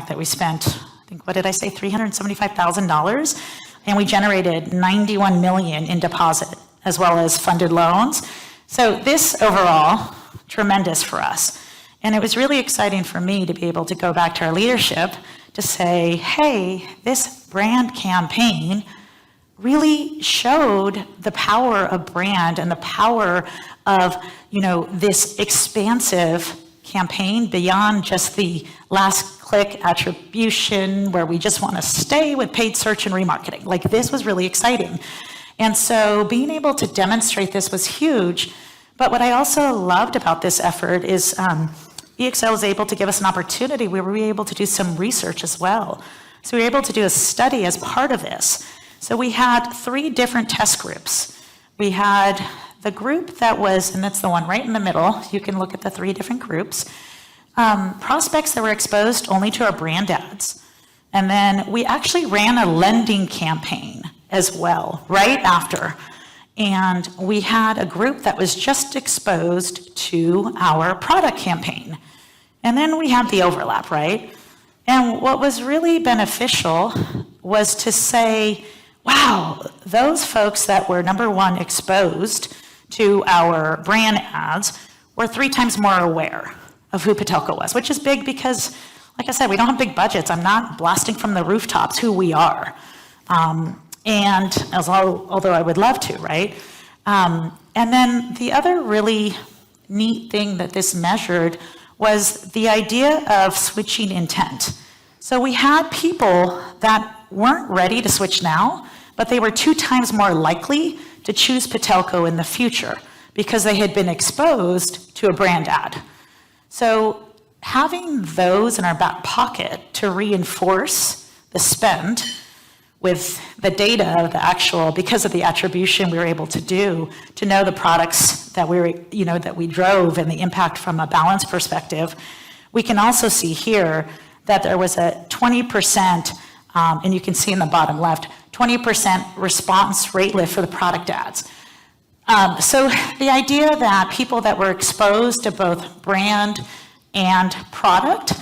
that we spent, I think, what did I say, $375,000, and we generated $91 million in deposit, as well as funded loans. So this overall, tremendous for us. And it was really exciting for me to be able to go back to our leadership to say, hey, this brand campaign really showed the power of brand and the power of, this expansive campaign beyond just the last click attribution where we just want to stay with paid search and remarketing. Like, this was really exciting. And so being able to demonstrate this was huge. But what I also loved about this effort is EXL was able to give us an opportunity where we were able to do some research as well. So we were able to do a study as part of this. So we had 3 different test groups. We had the group that was, and that's the one right in the middle, you can look at the 3 different groups, prospects that were exposed only to our brand ads. And then we actually ran a lending campaign as well, right after. And we had a group that was just exposed to our product campaign. And then we had the overlap, right? And what was really beneficial was to say, wow, those folks that were, number one, exposed to our brand ads were 3 times more aware of who Patelco was, which is big because, like I said, we don't have big budgets. I'm not blasting from the rooftops who we are. Although I would love to, right? And then the other really neat thing that this measured was the idea of switching intent. So we had people that weren't ready to switch now, but they were 2 times more likely to choose Patelco in the future because they had been exposed to a brand ad. So having those in our back pocket to reinforce the spend with the data, the actual, because of the attribution we were able to do, to know the products that we were, that we drove and the impact from a balance perspective, we can also see here that there was a 20%, and you can see in the bottom left, 20% response rate lift for the product ads. So the idea that people that were exposed to both brand and product,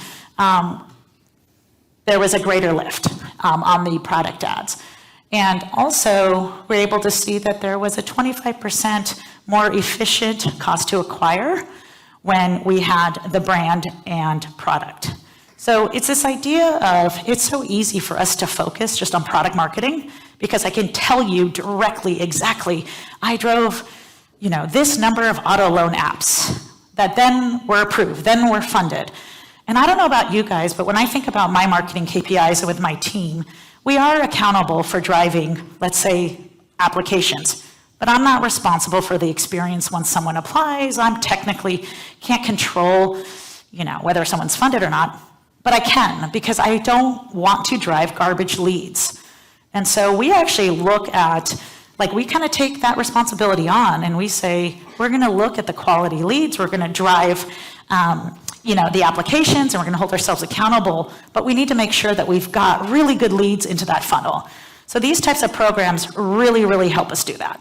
there was a greater lift on the product ads. And also, we're able to see that there was a 25% more efficient cost to acquire when we had the brand and product. So it's this idea of, it's so easy for us to focus just on product marketing because I can tell you directly, exactly, I drove, this number of auto loan apps that then were approved, then were funded. And I don't know about you guys, but when I think about my marketing KPIs with my team, we are accountable for driving, let's say, applications. But I'm not responsible for the experience once someone applies. I'm technically can't control, whether someone's funded or not. But I can, because I don't want to drive garbage leads. And so we actually look at, we kind of take that responsibility on and we say, we're gonna look at the quality leads, we're gonna drive the applications, and we're gonna hold ourselves accountable, but we need to make sure that we've got really good leads into that funnel. So these types of programs really, really help us do that.